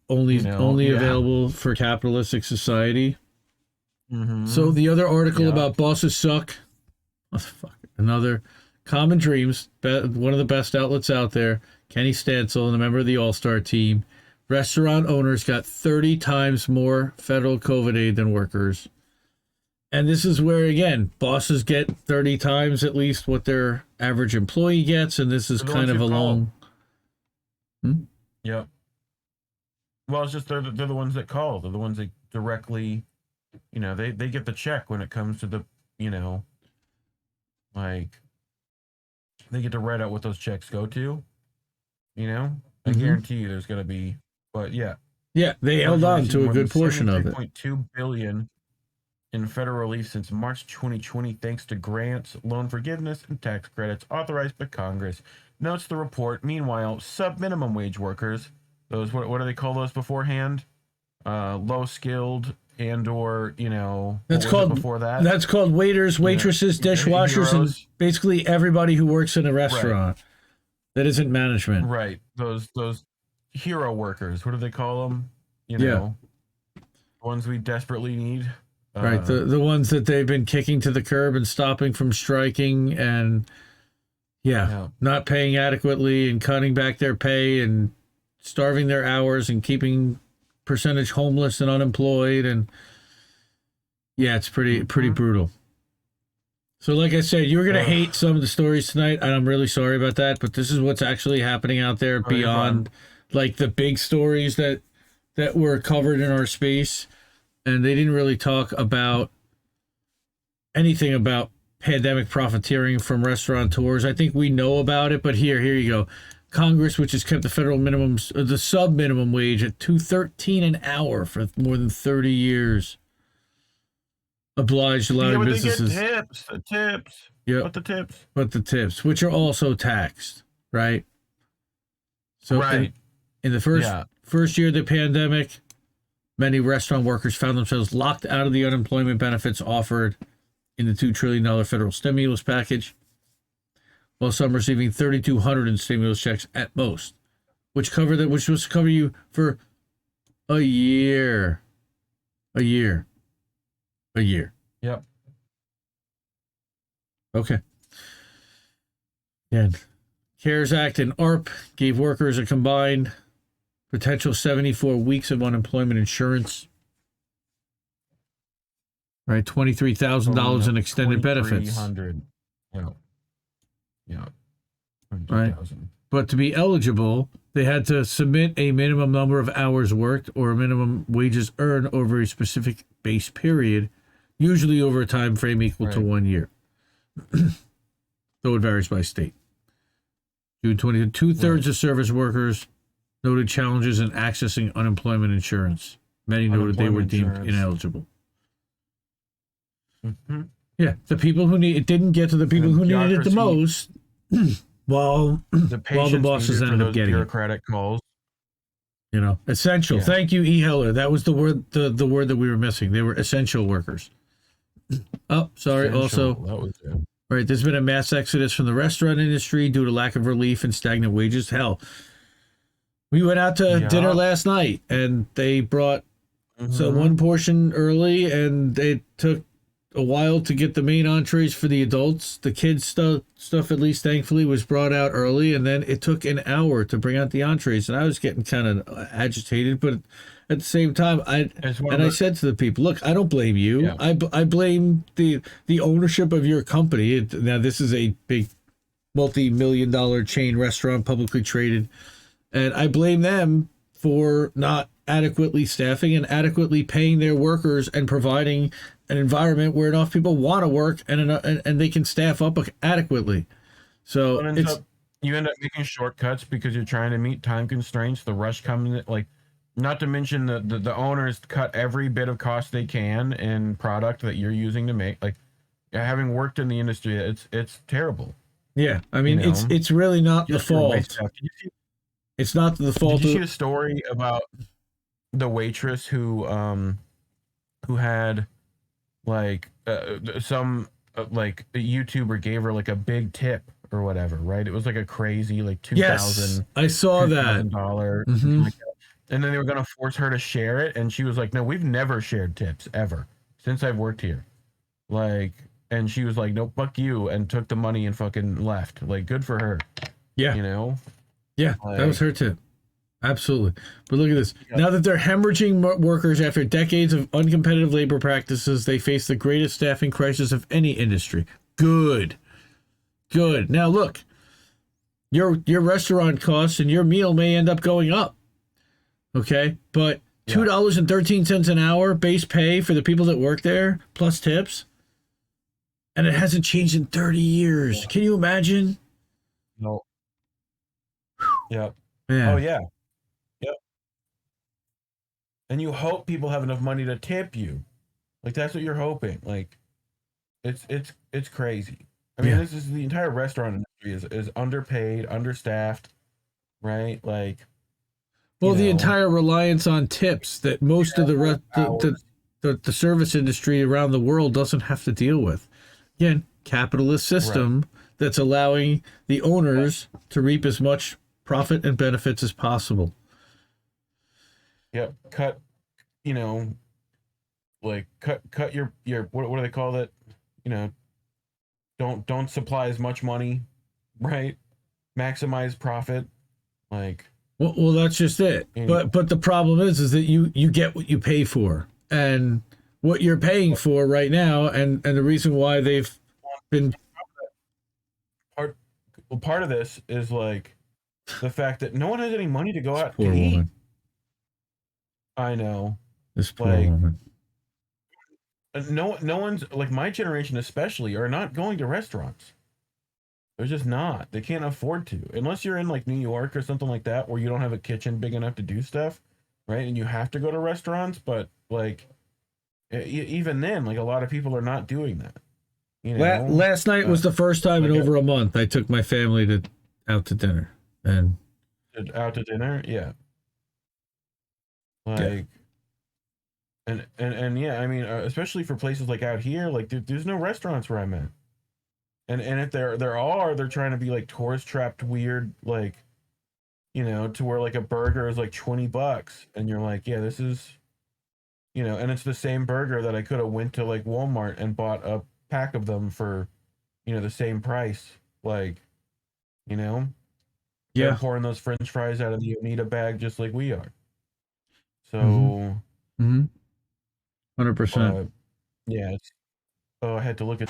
only available for capitalistic society. So the other article about bosses suck. Oh, fuck. Another Common Dreams, one of the best outlets out there. Kenny Stansel, a member of the All-Star team. Restaurant owners got 30 times more federal COVID aid than workers. And this is where, again, bosses get 30 times at least what their average employee gets. And this is kind of a long... Yeah. Well, it's just they're the ones that call. They're the ones that directly, they get the check when it comes to the, like, they get to write out what those checks go to. I guarantee you there's going to be, but yeah. Yeah, they held on to a good portion of it. $3.2 billion in federal relief since March 2020, thanks to grants, loan forgiveness, and tax credits authorized by Congress, notes the report. Meanwhile, sub-minimum wage workers, those, what do they call those beforehand? Low-skilled and/or, that's called before that. That's called waiters, waitresses, dishwashers, and basically everybody who works in a restaurant that isn't management. Right. Those hero workers. What do they call them? The ones we desperately need. Right. The ones that they've been kicking to the curb and stopping from striking and not paying adequately and cutting back their pay and starving their hours and keeping percentage homeless and unemployed. And it's pretty brutal. So like I said, you're going to hate some of the stories tonight, and I'm really sorry about that, but this is what's actually happening out there beyond like the big stories that were covered in our space. And they didn't really talk about anything about pandemic profiteering from restaurateurs. I think we know about it, but here you go. Congress, which has kept the federal minimums, the sub-minimum wage at $2.13 an hour for more than 30 years, obliged allowing businesses. They get tips. Yeah, but the tips, which are also taxed, right? So in the first year of the pandemic, many restaurant workers found themselves locked out of the unemployment benefits offered in the $2 trillion federal stimulus package, while some receiving $3,200 in stimulus checks at most, which was to cover you for a year. Yep. Okay. And CARES Act and ARP gave workers a combined potential 74 weeks of unemployment insurance. Right, $23,000 in extended benefits. $300. Yeah. Right. But to be eligible, they had to submit a minimum number of hours worked or a minimum wages earned over a specific base period, usually over a time frame equal to 1 year. Though it varies by state. June 20, two-thirds of service workers noted challenges in accessing unemployment insurance. Many noted they were deemed ineligible. Yeah, the people who it didn't get to the people who needed it the most, while the bosses ended up getting bureaucratic calls. Essential. Yeah. Thank you, E. Heller. That was the word that we were missing. They were essential workers. Oh, sorry. Essential. Also, right, there's been a mass exodus from the restaurant industry due to lack of relief and stagnant wages. Hell, we went out to dinner last night, and they brought one portion early, and it took a while to get the main entrees for the adults. The kids stuff at least thankfully was brought out early, and then it took an hour to bring out the entrees, and I was getting kind of agitated, but at the same time I said to the people, look, I don't blame you. Yeah. I blame the ownership of your company. Now this is a big multi-million-dollar chain restaurant, publicly traded, and I blame them for not adequately staffing and adequately paying their workers and providing an environment where enough people want to work and they can staff up adequately. So you end up making shortcuts because you're trying to meet time constraints. The rush coming, not to mention the owners cut every bit of cost they can in product that you're using to make. Having worked in the industry, it's terrible. Yeah, I mean it's really not the fault. It's not the fault. Did you see a story about the waitress who had some YouTuber gave her a big tip or whatever, right? It was a crazy $2,000. Yes, I saw that. $2,000. And then they were going to force her to share it. And she was like, no, we've never shared tips ever since I've worked here. Like, and she was like, no, fuck you. And took the money and fucking left. Like, good for her. Yeah. You know? Yeah. Like, that was her tip. Absolutely. But look at this. Yeah. Now that they're hemorrhaging workers after decades of uncompetitive labor practices, they face the greatest staffing crisis of any industry. Good. Good. Now look, your restaurant costs and your meal may end up going up. Okay? But $2.13 an hour base pay for the people that work there, plus tips, and it hasn't changed in 30 years. Can you imagine? No. Yep. Man. Oh yeah. Yep. And you hope people have enough money to tip you. Like that's what you're hoping. Like it's crazy. I mean, this is the entire restaurant industry is underpaid, understaffed, right? Like, well, the entire reliance on tips that most of the service industry around the world doesn't have to deal with. Again, capitalist system that's allowing the owners to reap as much profit and benefits as possible. Yep. Cut, like cut your what do they call that? Don't supply as much money, right? Maximize profit. Like, well, that's just it. But the problem is that you get what you pay for, and what you're paying for right now, and the reason why they've been part of this is like the fact that no one has any money to go out to poor eat. woman. I know. This poor woman. No one's like my generation especially are not going to restaurants. They're just not. They can't afford to unless you're in like New York or something like that where you don't have a kitchen big enough to do stuff, right? And you have to go to restaurants, but like even then, like a lot of people are not doing that. Last night was the first time in over a month I took my family out to dinner and out to dinner, yeah. Like. Yeah. And yeah, I mean, especially for places like out here, like there's no restaurants where I'm at, and if they're trying to be like tourist trapped weird, like, to where like a burger is like $20, and you're like, yeah, this is, and it's the same burger that I could have went to like Walmart and bought a pack of them for, the same price, like, they're pouring those French fries out of the Oneida bag just like we are, so. Mm-hmm. 100%. Yeah. I had to look at.